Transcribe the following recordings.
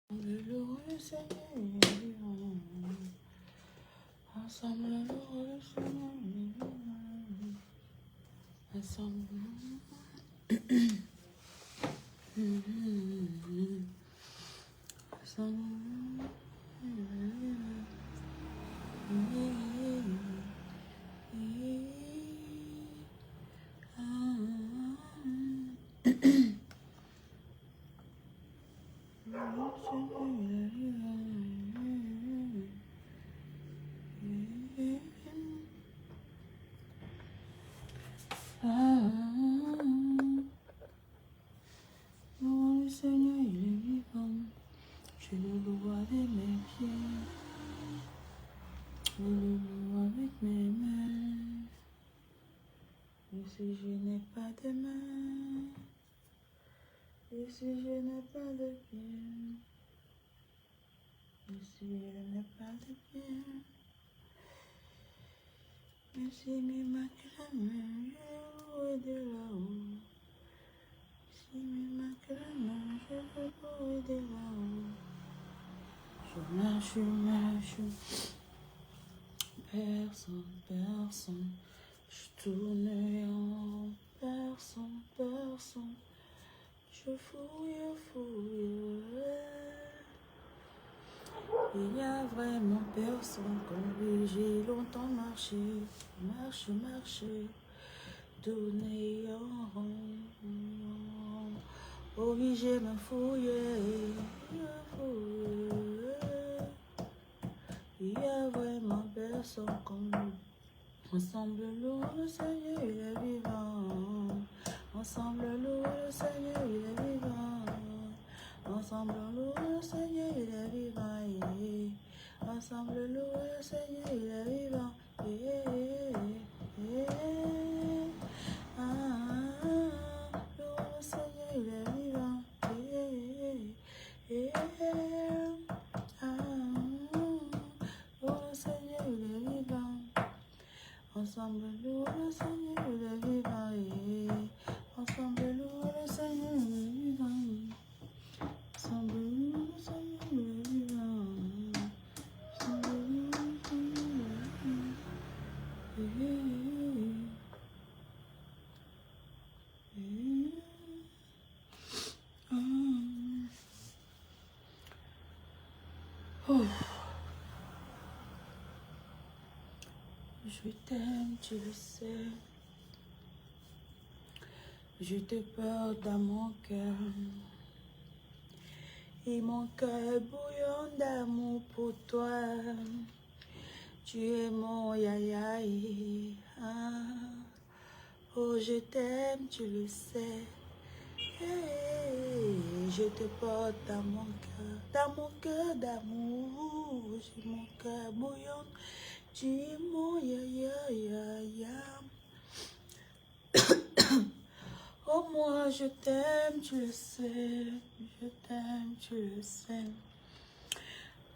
Alléluia, Seigneur, il est vivant. Ensemble, le Seigneur, il est vivant. Ensemble, ensemble, le Seigneur, il est vivant. Je le loue avec mes pieds, je le loue avec mes mains. Et si je n'ai pas de main, et si je n'ai pas de pied, et si je n'ai pas de pied, et si mes mains la main, je louerai de là-haut. Si mes mains la main, je louerai de là-haut. Je marche, personne, je tourne en personne, je fouille. Il n'y a vraiment personne comme lui, j'ai longtemps marché, tourné en rond. Oh oui, j'ai me fouillé. Il n'y a vraiment personne comme lui. Ensemble, louons le Seigneur, il est vivant. Ensemble, louons le Seigneur, il est vivant. Ensemble, louons le Seigneur, il est vivant. Ensemble, louons le Seigneur, il est vivant. Louons le Seigneur, il est vivant. Louons le Seigneur, il est vivant. Ensemble, louons le Seigneur, il est vivant. Ensemble, louons le Seigneur, il est vivant. Ensemble, louons le Seigneur, il est vivant. Ensemble, louons le Seigneur, il est vivant. Oh. Je t'aime, tu le sais. Je te porte dans mon cœur. Et mon cœur bouillonne d'amour pour toi. Tu es mon yayaï. Oh, je t'aime, tu le sais. Je te porte dans mon cœur d'amour. J'ai mon cœur bouillonne. Tu es mon yayaï. Oh, moi, je t'aime, tu le sais. Je t'aime, tu le sais.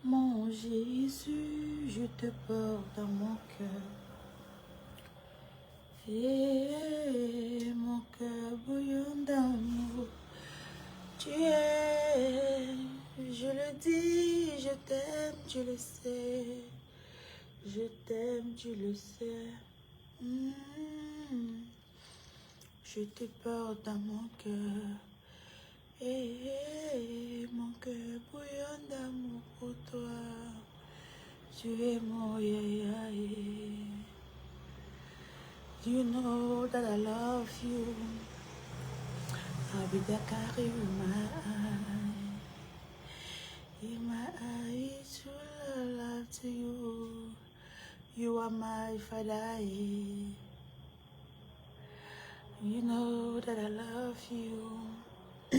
Mon Jésus, je te porte dans mon cœur. Et mon cœur bouillonne d'amour. Tu es, je le dis, je t'aime, tu le sais. Je t'aime, tu le sais. Je te porte dans mon cœur. Et mon cœur bouillonne d'amour pour toi. Tu es mon yayaï. You know that I love you. I'll be there carrying my eye. In my eyes, true love to you. You are my father. You know that I love you. I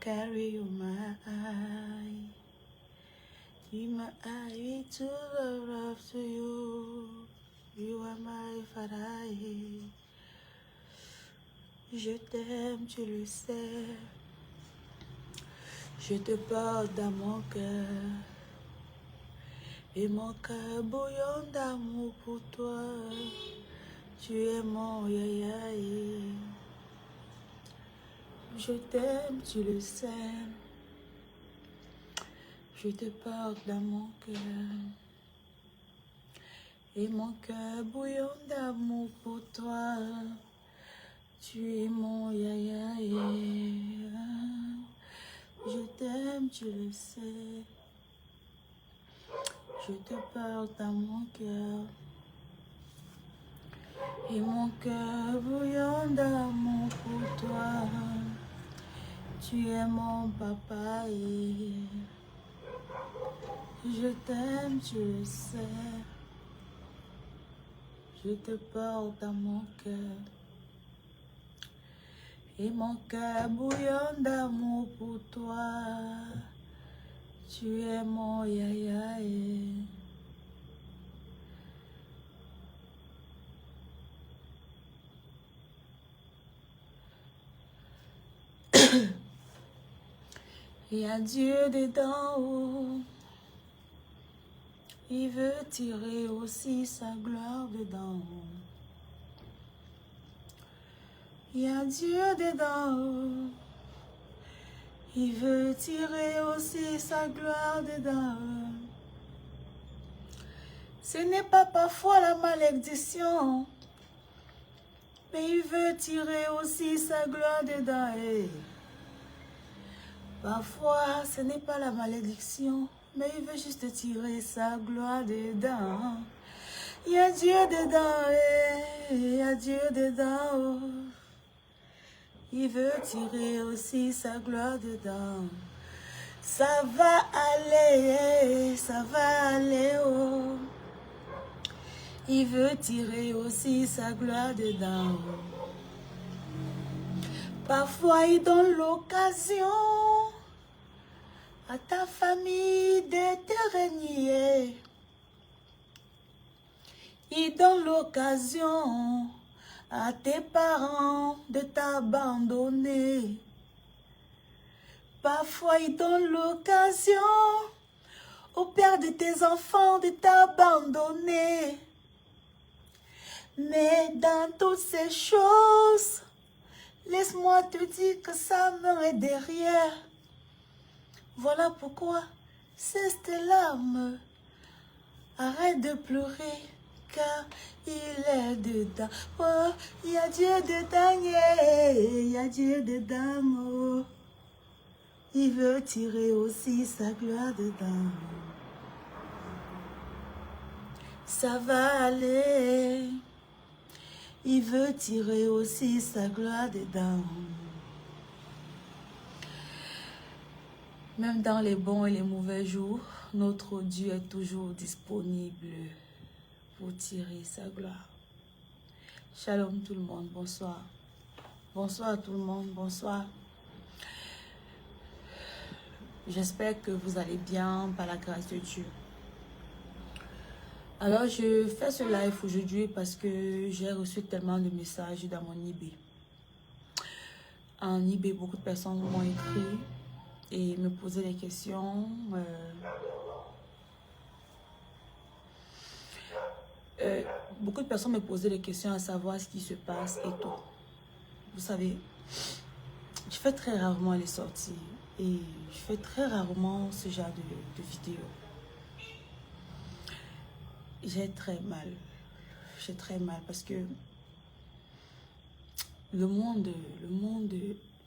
carry you my eye. In my eye, true love to you. You are my father. Je t'aime, tu le sais. Je te porte dans mon cœur. Et mon cœur bouillonne d'amour pour toi. Tu es mon yayaï. Je t'aime, tu le sais. Je te porte dans mon cœur. Et mon cœur bouillonne d'amour pour toi. Tu es mon yaya. Je t'aime, tu le sais. Je te porte dans mon cœur. Et mon cœur bouillonne d'amour pour toi. Tu es mon papa. Je t'aime, tu le sais. Je te porte dans mon cœur. Et mon cœur bouillonne d'amour pour toi. Tu es mon yaya. Il y a Dieu dedans haut. Il veut tirer aussi sa gloire dedans haut. Il y a Dieu dedans haut. Il veut tirer aussi sa gloire dedans haut. Ce n'est pas parfois la malédiction, mais il veut tirer aussi sa gloire dedans. Parfois, ce n'est pas la malédiction, mais il veut juste tirer sa gloire dedans. Il y a Dieu dedans, il y a Dieu dedans. Il veut tirer aussi sa gloire dedans. Ça va aller, oh. Il veut tirer aussi sa gloire dedans. Parfois, il donne l'occasion à ta famille de te régner. Il donne l'occasion à tes parents de t'abandonner. Parfois, il donne l'occasion au père de tes enfants de t'abandonner. Mais dans toutes ces choses, laisse-moi te dire que sa main est derrière. Voilà pourquoi cesse tes larmes. Arrête de pleurer, car il est dedans. Oh, il y a Dieu dedans, il y a Dieu dedans. Oh. Il veut tirer aussi sa gloire dedans. Ça va aller. Il veut tirer aussi sa gloire dedans. Même dans les bons et les mauvais jours, notre Dieu est toujours disponible pour tirer sa gloire. Shalom tout le monde, bonsoir. Bonsoir à tout le monde, bonsoir. J'espère que vous allez bien par la grâce de Dieu. Alors, je fais ce live aujourd'hui parce que j'ai reçu tellement de messages dans mon eBay. En eBay, beaucoup de personnes m'ont écrit et me posaient des questions. Beaucoup de personnes me posaient des questions à savoir ce qui se passe et tout. Vous savez, je fais très rarement les sorties et je fais très rarement ce genre de vidéos. J'ai très mal parce que le monde,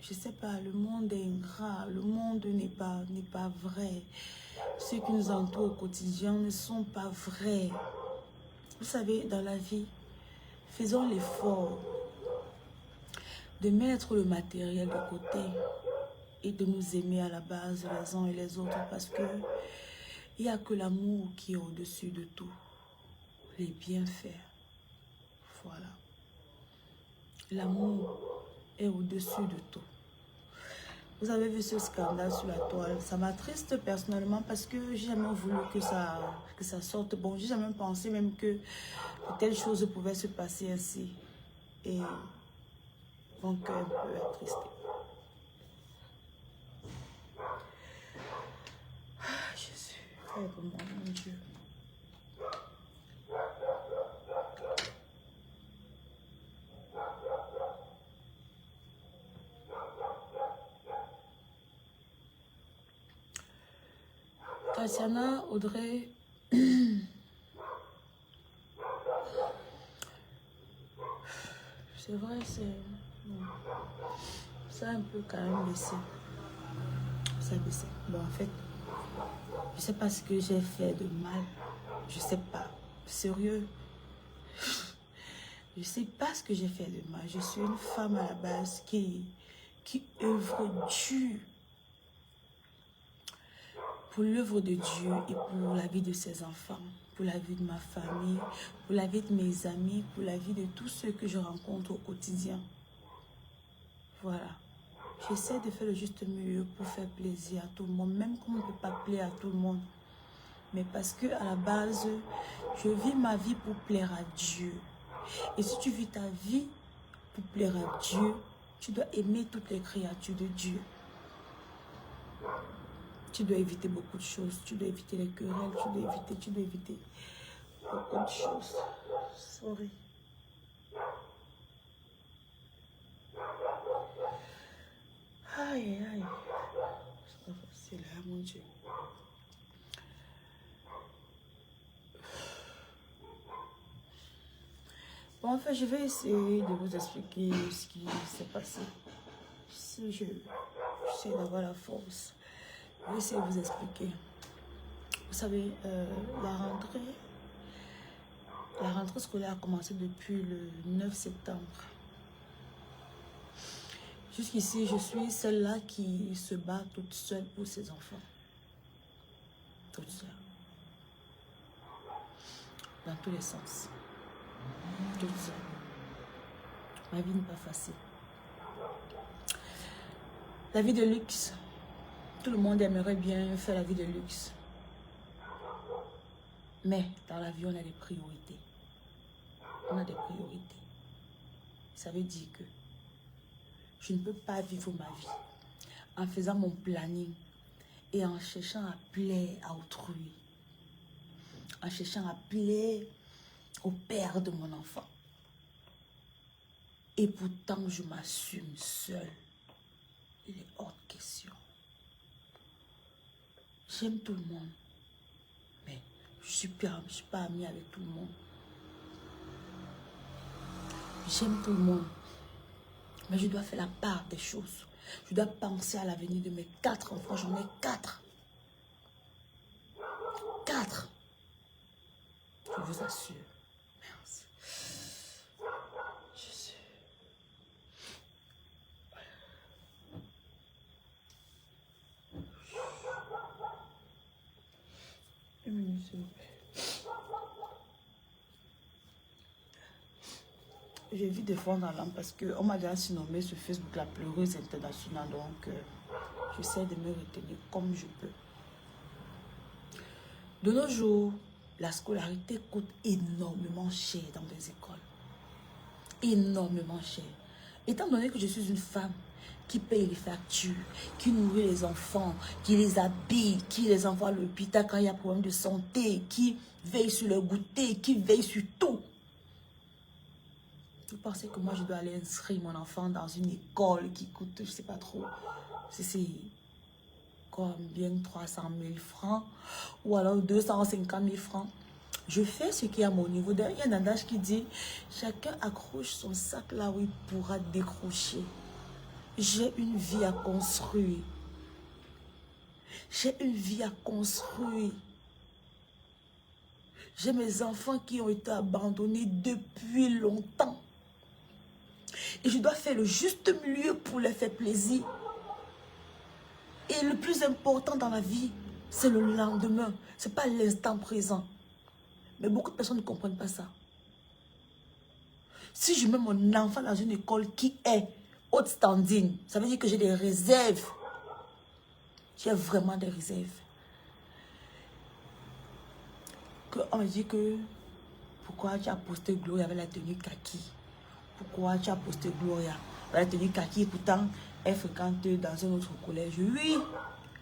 je sais pas, le monde est ingrat, le monde n'est pas vrai. Ceux qui nous entourent au quotidien ne sont pas vrais. Vous savez, dans la vie, faisons l'effort de mettre le matériel de côté et de nous aimer à la base les uns et les autres parce que il n'y a que l'amour qui est au-dessus de tout. Les bienfaits. Voilà. L'amour est au-dessus de tout. Vous avez vu ce scandale sur la toile. Ça m'attriste personnellement parce que j'ai jamais voulu que ça sorte. Bon, j'ai jamais pensé même que telle chose pouvait se passer ainsi. Et mon cœur est un peu attristé. Ah, Jésus, aide-moi, mon Dieu. Tatiana, Audrey. C'est vrai, c'est un peu quand même baissé. Ça a baissé. Bon, en fait, je sais pas ce que j'ai fait de mal. Je sais pas. Sérieux. Je sais pas ce que j'ai fait de mal. Je suis une femme à la base qui œuvre dur pour l'œuvre de Dieu et pour la vie de ses enfants, pour la vie de ma famille, pour la vie de mes amis, pour la vie de tous ceux que je rencontre au quotidien. Voilà. J'essaie de faire le juste milieu pour faire plaisir à tout le monde, même quand on ne peut pas plaire à tout le monde. Mais parce que à la base, je vis ma vie pour plaire à Dieu. Et si tu vis ta vie pour plaire à Dieu, tu dois aimer toutes les créatures de Dieu. Tu dois éviter beaucoup de choses. Tu dois éviter les querelles. Tu dois éviter beaucoup de choses. Sorry. Aïe, aïe. C'est pas facile, hein, mon Dieu. Bon, en fait, je vais essayer de vous expliquer ce qui s'est passé. Si j'essaie d'avoir la force, je vais essayer de vous expliquer. Vous savez, la rentrée scolaire a commencé depuis le 9 septembre. Jusqu'ici, je suis celle-là qui se bat toute seule pour ses enfants. Toute seule. Dans tous les sens. Toute seule. Ma vie n'est pas facile. La vie de luxe. Tout le monde aimerait bien faire la vie de luxe. Mais dans la vie, on a des priorités. On a des priorités. Ça veut dire que je ne peux pas vivre ma vie en faisant mon planning et en cherchant à plaire à autrui. En cherchant à plaire au père de mon enfant. Et pourtant, je m'assume seule. Il est hors de question. J'aime tout le monde. Mais je ne suis pas amie avec tout le monde. J'aime tout le monde. Mais je dois faire la part des choses. Je dois penser à l'avenir de mes 4 enfants. J'en ai 4. 4. Je vous assure. Merci. Je suis... Une minute, s'il vous plaît. J'ai vu défendre la langue parce qu'on m'a déjà surnommé sur Facebook la pleureuse internationale. Donc, j'essaie de me retenir comme je peux. De nos jours, la scolarité coûte énormément cher dans les écoles. Énormément cher. Étant donné que je suis une femme qui paye les factures, qui nourrit les enfants, qui les habille, qui les envoie à l'hôpital quand il y a problème de santé, qui veille sur le goûter, qui veille sur tout. Vous pensez que moi je dois aller inscrire mon enfant dans une école qui coûte, je ne sais pas trop, c'est combien, 300 000 francs ou alors 250 000 francs. Je fais ce qui est à mon niveau. Il y a un adage qui dit, chacun accroche son sac là où il pourra décrocher. J'ai une vie à construire. J'ai une vie à construire. J'ai mes enfants qui ont été abandonnés depuis longtemps. Et je dois faire le juste milieu pour leur faire plaisir. Et le plus important dans la vie, c'est le lendemain. Ce n'est pas l'instant présent. Mais beaucoup de personnes ne comprennent pas ça. Si je mets mon enfant dans une école qui est haute standing, ça veut dire que j'ai des réserves. J'ai vraiment des réserves. On me dit que pourquoi tu as posté Gloria avec la tenue kaki? Pourquoi tu as posté Gloria avec la tenue kaki? Pourtant, elle fréquente dans un autre collège. Oui.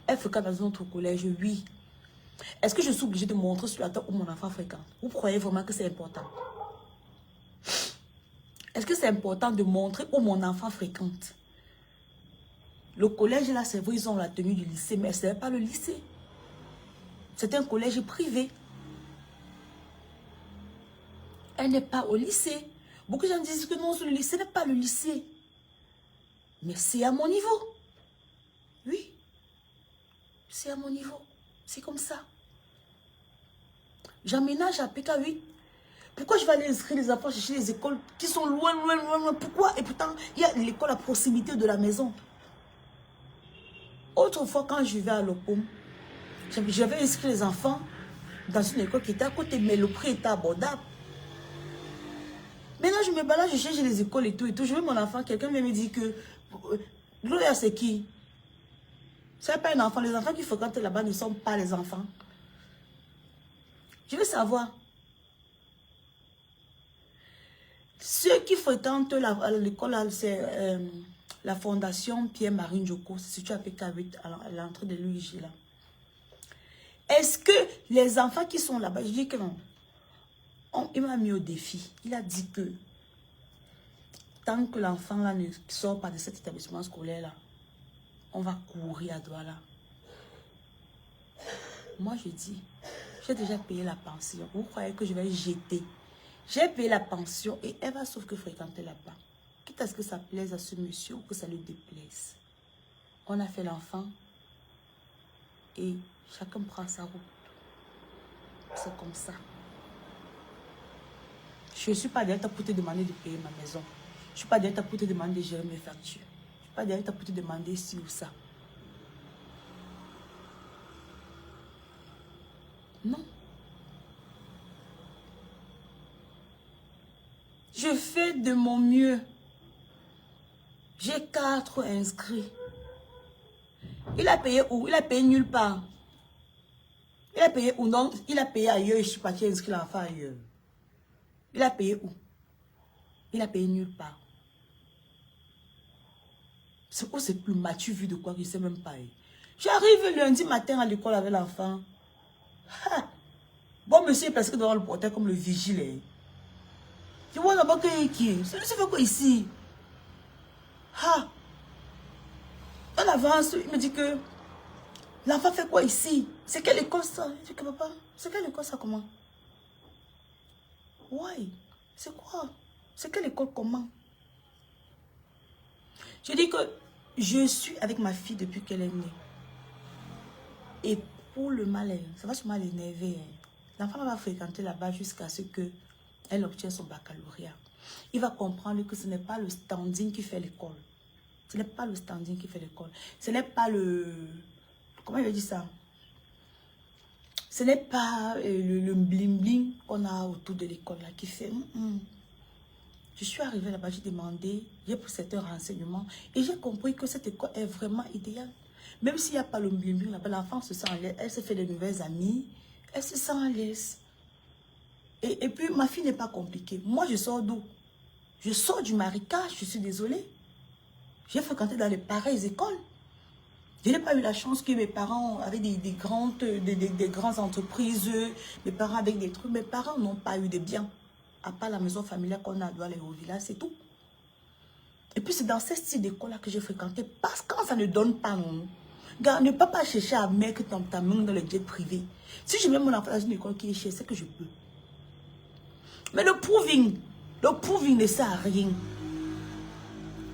Elle fréquente dans un autre collège. Oui. Est-ce que je suis obligée de montrer sur la table où mon enfant fréquente? Vous croyez vraiment que c'est important? Est-ce que c'est important de montrer où mon enfant fréquente? Le collège, là, c'est vrai, ils ont la tenue du lycée, mais ce n'est pas le lycée. C'est un collège privé. Elle n'est pas au lycée. Beaucoup de gens disent que non, le lycée n'est pas le lycée. Mais c'est à mon niveau. Oui. C'est à mon niveau. C'est comme ça. J'emménage à PK8. Pourquoi je vais aller inscrire les enfants chercher les écoles qui sont loin, loin, loin, loin? Pourquoi? Et pourtant, il y a l'école à proximité de la maison. Autrefois, quand je vais à l'Opom, j'avais inscrit les enfants dans une école qui était à côté, mais le prix était abordable. Maintenant, je me balade, je cherche les écoles et tout, et tout. Je veux mon enfant, quelqu'un vient me dire que... Gloria, c'est qui? C'est pas un enfant. Les enfants qui fréquentent là-bas ne sont pas les enfants. Je veux savoir. Ceux qui fréquentent l'école, c'est la fondation Pierre-Marie Njoko. C'est situé à PK8, à l'entrée de l'UIG là. Est-ce que les enfants qui sont là-bas, je dis que non. Il m'a mis au défi. Il a dit que tant que l'enfant là ne sort pas de cet établissement scolaire là, on va courir à Douala. Moi je dis, j'ai déjà payé la pension. Vous croyez que je vais jeter? J'ai payé la pension et elle va sauf que fréquenter là-bas. Quitte à ce que ça plaise à ce monsieur ou que ça lui déplaise. On a fait l'enfant et chacun prend sa route. C'est comme ça. Je ne suis pas derrière pour te demander de payer ma maison. Je ne suis pas derrière pour te demander de gérer mes factures. Je ne suis pas derrière pour te demander ci ou ça. Non. Je fais de mon mieux. J'ai 4 inscrits. Il a payé où? Il a payé nulle part. Il a payé où? Non, il a payé ailleurs. Je suis parti inscrire l'enfant ailleurs. Il a payé où? Il a payé nulle part. C'est quoi, c'est plus mature vu de quoi je ne sais même pas. J'arrive lundi matin à l'école avec l'enfant. Bon, monsieur est presque devant le portail comme le vigile. Tu vois là-bas qui est? Celui-ci fait quoi ici? On avance, il me dit que l'enfant fait quoi ici? C'est quelle école ça? Je dis que papa, c'est quelle école ça comment? Ouais, c'est quoi? C'est quelle école comment? Je dis que je suis avec ma fille depuis qu'elle est née. Et pour le mal, ça va sûrement l'énerver. L'enfant va fréquenter là-bas jusqu'à ce qu'elle obtienne son baccalauréat. Il va comprendre que ce n'est pas le standing qui fait l'école. Ce n'est pas le standing qui fait l'école. Ce n'est pas le... Comment il veut dire ça? Ce n'est pas le bling-bling qu'on a autour de l'école là qui fait... Je suis arrivée là-bas, j'ai demandé, j'ai pris certains renseignements et j'ai compris que cette école est vraiment idéale. Même s'il n'y a pas le bling-bling là-bas, l'enfant se sent à l'aise, elle se fait de nouvelles amies, elle se sent à l'aise. Et puis, ma fille n'est pas compliquée. Moi, je sors d'où? Je sors du marécage, je suis désolée. J'ai fréquenté dans les pareilles écoles. Je n'ai pas eu la chance que mes parents avaient des grandes entreprises, mes parents avec des trucs. Mes parents n'ont pas eu de biens. À part la maison familiale qu'on a à Douala et au village, c'est tout. Et puis c'est dans ce style d'école-là que j'ai fréquenté. Parce que quand ça ne donne pas, non. Gars, ne pas chercher à mettre ta main dans le jet privé. Si je mets mon enfant dans une école qui est chère, c'est que je peux. Mais le proving ne sert à rien.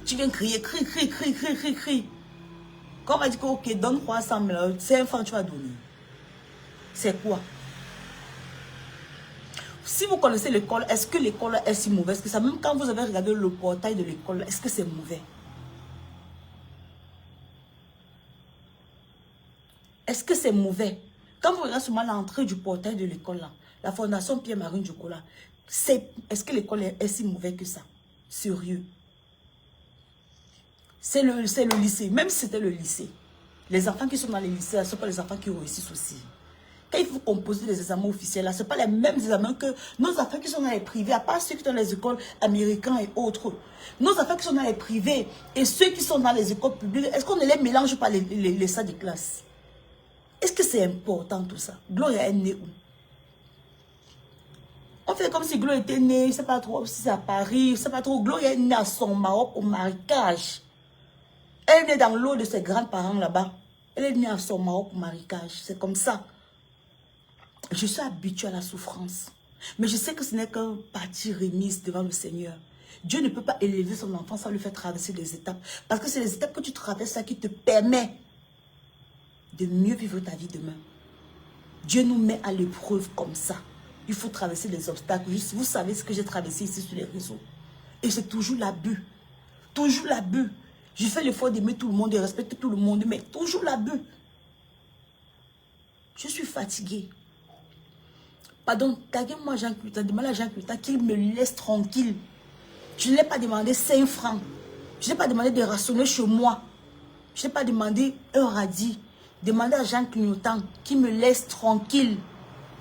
Tu viens crier, crie. Quand on va dire que, ok, donne 300 000, c'est un franc tu vas donner. C'est quoi? Si vous connaissez l'école, est-ce que l'école est si mauvaise que ça? Même quand vous avez regardé le portail de l'école, est-ce que c'est mauvais? Est-ce que c'est mauvais? Quand vous regardez seulement l'entrée du portail de l'école, là, la fondation Pierre-Marie Njoko, là, est-ce que l'école est si mauvaise que ça? Sérieux? C'est le lycée. Même si c'était le lycée, les enfants qui sont dans les lycées, ce ne sont pas les enfants qui réussissent aussi. Quand il faut composer les examens officiels, ce ne sont pas les mêmes examens que nos enfants qui sont dans les privés, à part ceux qui sont dans les écoles américaines et autres. Nos enfants qui sont dans les privés et ceux qui sont dans les écoles publiques, est-ce qu'on ne les mélange pas les salles de classe? Est-ce que c'est important tout ça? Gloria est née où? On fait comme si Gloria était née, je ne sais pas trop si c'est à Paris, je ne sais pas trop. Gloria est née à son Maroc au marécage. Elle est née dans l'eau de ses grands-parents là-bas. Elle est née à son Maroc au marécage. C'est comme ça. Je suis habituée à la souffrance. Mais je sais que ce n'est qu'un parti remise devant le Seigneur. Dieu ne peut pas élever son enfant sans lui faire traverser des étapes. Parce que c'est les étapes que tu traverses là qui te permet de mieux vivre ta vie demain. Dieu nous met à l'épreuve comme ça. Il faut traverser des obstacles. Vous savez ce que j'ai traversé ici sur les réseaux. Et c'est toujours l'abus. Toujours l'abus. Je fais l'effort d'aimer tout le monde, de respecter tout le monde, mais toujours l'abus. Je suis fatiguée. Pardon, taguez-moi Jean Cluta, demande à Jean Cluta qu'il me laisse tranquille. Je ne l'ai pas demandé 5 francs. Je n'ai pas demandé de rationner chez moi. Je n'ai pas demandé un radis. Demandez à Jean Clignotant qu'il me laisse tranquille.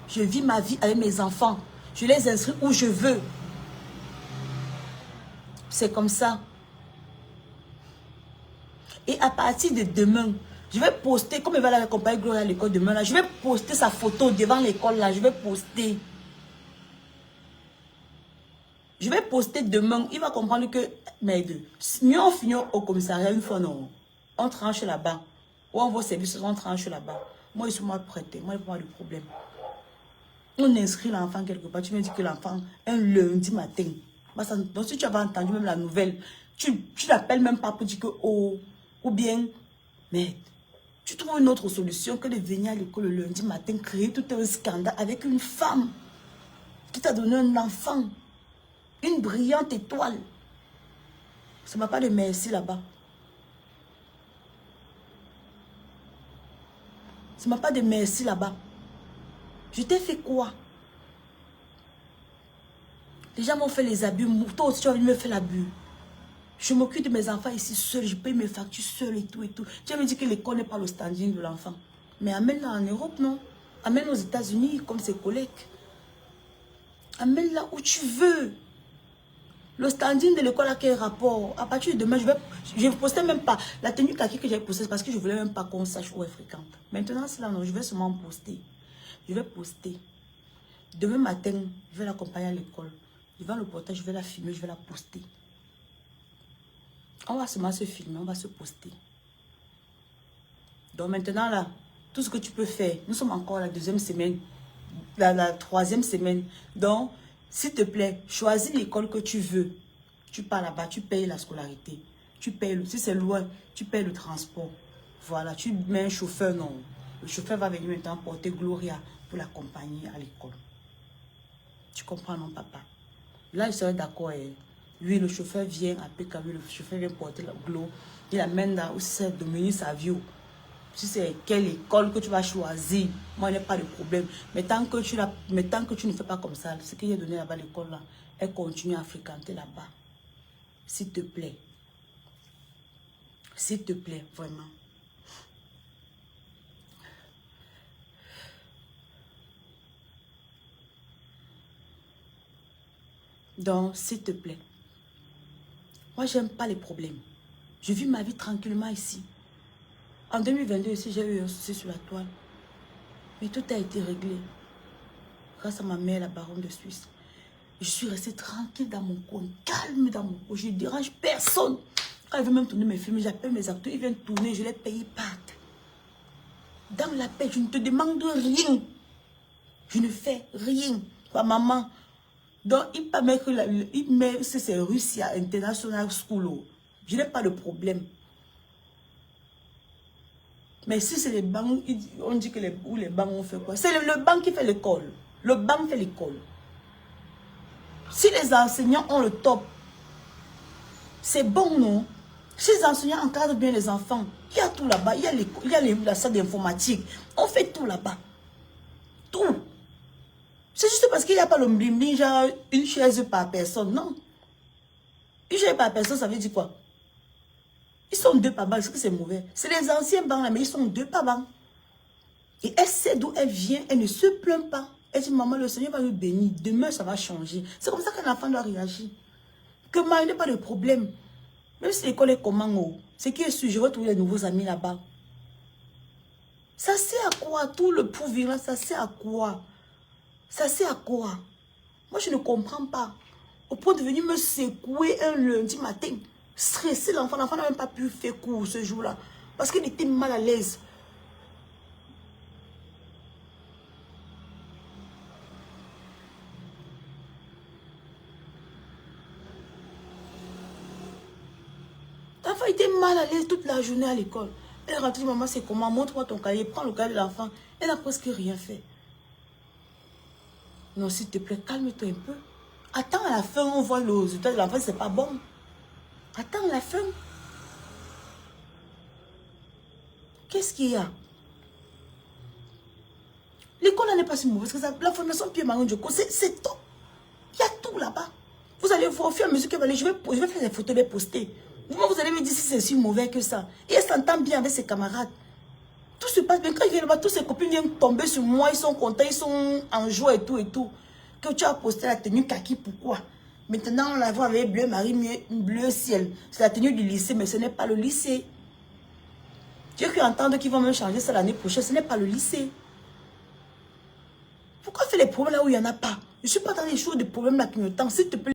Je vis ma vie avec mes enfants. Je les inscris où je veux. C'est comme ça. Et à partir de demain, je vais poster, comme elle va l'accompagner Gloria à l'école demain, là, je vais poster sa photo devant l'école là. Je vais poster. Je vais poster demain. Il va comprendre que, mais mieux on finit au commissariat une fois, non. On tranche là-bas. Ou on va au service, on tranche là-bas. Moi, je suis moi prête. Moi, il n'y a pas de problème. On inscrit l'enfant quelque part. Tu me dis que l'enfant, un lundi matin. Donc, si tu avais entendu même la nouvelle, tu l'appelles même pas pour dire que, oh, ou bien, mais tu trouves une autre solution que de venir à l'école le lundi matin, créer tout un scandale avec une femme qui t'a donné un enfant. Une brillante étoile. Ça m'a pas de merci là-bas. Ça m'a pas de merci là-bas. Je t'ai fait quoi? Les gens m'ont fait les abus. Toi aussi, tu vas venir me faire l'abus. Je m'occupe de mes enfants ici seul. Je paye mes factures seul et tout et tout. Tu vas me dire que l'école n'est pas le standing de l'enfant. Mais amène-la en Europe, non? Amène aux États-Unis comme ses collègues. Amène-la où tu veux. Le standing de l'école a quel rapport? À partir de demain, je ne postais même pas. La tenue kaki que j'ai postée, parce que je ne voulais même pas qu'on sache où elle fréquente. Maintenant, c'est là, non, je vais seulement poster. Je vais poster. Demain matin, je vais l'accompagner à l'école. Devant le portail, je vais la filmer, je vais la poster. On va seulement se filmer, on va se poster. Donc maintenant, là, tout ce que tu peux faire, nous sommes encore à la 2e semaine, la 3e semaine. Donc, s'il te plaît, choisis l'école que tu veux. Tu pars là-bas, tu payes la scolarité. Tu payes, si c'est loin, tu payes le transport. Voilà, tu mets un chauffeur, non. Le chauffeur va venir maintenant porter Gloria pour l'accompagner à l'école. Tu comprends, non, papa? Là, je serais d'accord. Oui, le chauffeur vient à PKV, le chauffeur vient porter la Glo. Il amène là, aussi c'est Dominique Savio. Si c'est quelle école que tu vas choisir, moi, il n'y a pas de problème. Mais tant que tu ne fais pas comme ça, ce qu'il a donné là-bas à l'école, là, elle continue à fréquenter là-bas. S'il te plaît. S'il te plaît, vraiment. Donc, s'il te plaît. Moi, j'aime pas les problèmes. Je vis ma vie tranquillement ici. En 2022 aussi, j'ai eu un souci sur la toile. Mais tout a été réglé. Grâce à ma mère, la baronne de Suisse. Je suis restée tranquille dans mon coin, calme dans mon coin. Je ne dérange personne. Quand ils veulent même tourner mes films, j'appelle mes acteurs, ils viennent tourner, je les paye pas. Dans la paix, je ne te demande rien. Je ne fais rien. Ma maman. Donc, il peut mettre, il met, c'est Russia International School. Je n'ai pas de problème. Mais si c'est les banques, on dit que les banques ont fait quoi? C'est le banque qui fait l'école. Le banque fait l'école. Si les enseignants ont le top, c'est bon, non? Si les enseignants encadrent bien les enfants, il y a tout là-bas. Il y a la salle d'informatique. On fait tout là-bas. Tout. C'est juste parce qu'il n'y a pas le bling-bling, genre une chaise par personne. Non. Une chaise par personne, ça veut dire quoi? Ils sont 2 par banc. Est-ce que c'est mauvais? C'est les anciens bancs là, mais ils sont 2 par banc. Et elle sait d'où elle vient. Elle ne se plaint pas. Elle dit, maman, le Seigneur va nous bénir. Demain, ça va changer. C'est comme ça qu'un enfant doit réagir. Que moi, il n'y a pas de problème. Même si l'école est comment, oh, c'est qui est sûr, je vais trouver des nouveaux amis là-bas. Ça sert à quoi? Tout le pouvoir là, ça sert à quoi? Ça sert à quoi? Moi, je ne comprends pas. Au point de venir me secouer un lundi matin. Stresser l'enfant. L'enfant n'a même pas pu faire cours ce jour-là. Parce qu'il était mal à l'aise. L'enfant était mal à l'aise toute la journée à l'école. Elle est rentrée, maman, c'est comment? Montre-moi ton cahier, prends le cahier de l'enfant. Elle n'a presque rien fait. Non, s'il te plaît, calme-toi un peu. Attends à la fin, on voit le résultat de l'enfant, c'est pas bon. Attends à la fin. Qu'est-ce qu'il y a? L'école n'est pas si mauvaise que ça. La fondation Pierre-Marie Njoko, c'est top. Il y a tout là-bas. Vous allez voir au fur et à mesure que je vais faire des photos, les poster. Vous allez me dire si c'est si mauvais que ça. Et elle s'entend bien avec ses camarades. Tout se passe bien. Quand il vient là-bas, tous ses copines viennent tomber sur moi. Ils sont contents, ils sont en joie et tout et tout. Que tu as posté la tenue kaki, pourquoi? Maintenant, on la voit avec bleu marine, bleu ciel. C'est la tenue du lycée, mais ce n'est pas le lycée. J'ai cru entendre qu'ils vont même changer ça l'année prochaine. Ce n'est pas le lycée. Pourquoi faire les problèmes là où il n'y en a pas? Je ne suis pas dans les choses de problèmes là qui me tendent. S'il te plaît.